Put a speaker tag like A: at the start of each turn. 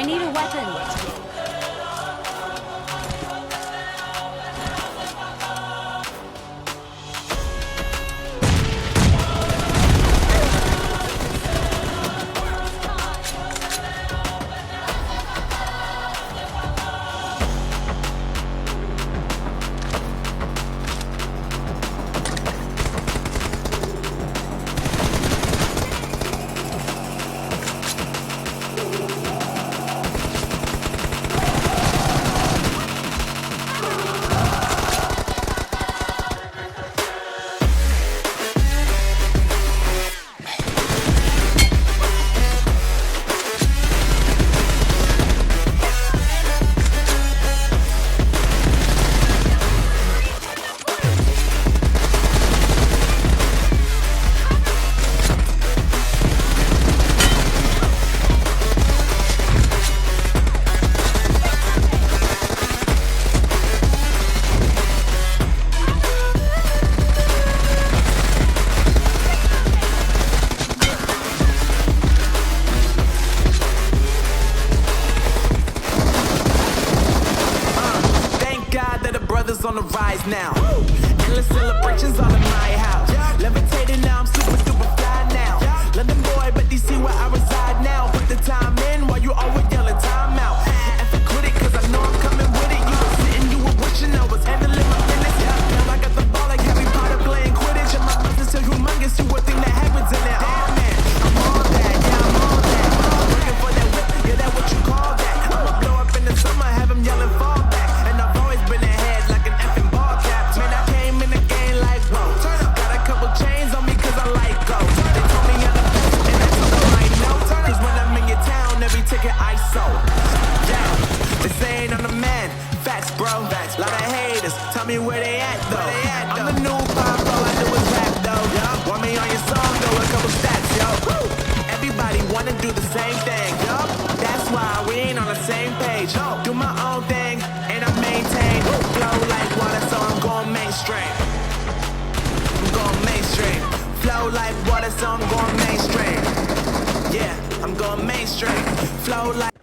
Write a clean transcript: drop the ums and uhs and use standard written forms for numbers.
A: need a weapon.
B: On the rise now. Endless celebrations all in my house. Levitating now, I'm super fly now. London boy, but DC where I reside now. Put the time in while you always yelling time out. And for quit it, cause I know I'm coming with it. You were sitting, you were wishing I was handling my business. Now I got the ball like Harry Potter playing Quidditch. And my business so humongous, you would think that happens in there. Oh man, I'm on that, yeah, I'm on that. Looking for that whip, yeah, that what you call that. I'ma blow up in the summer, have them yelling fall back. And I've always been ahead like an effing ball cap. Man, I came in the game like, whoa. Got a couple chains on me cause I like go. They told me I'm the best and I told them I know. Cause when I'm in your town, every ticket I sold. Yeah, they saying I'm the man. Facts, bro. Lot of haters, tell me where they at though. I'm the new pop, all I do is rap though. Want me on your song, though, a couple stats, yo. Everybody wanna do the same thing, yo. That's why we ain't on the same page. Do my own thing, and I maintain. Flow like water, so I'm going mainstream. I'm going mainstream. Flow like water, so I'm going mainstream. Yeah, I'm going mainstream. Flow like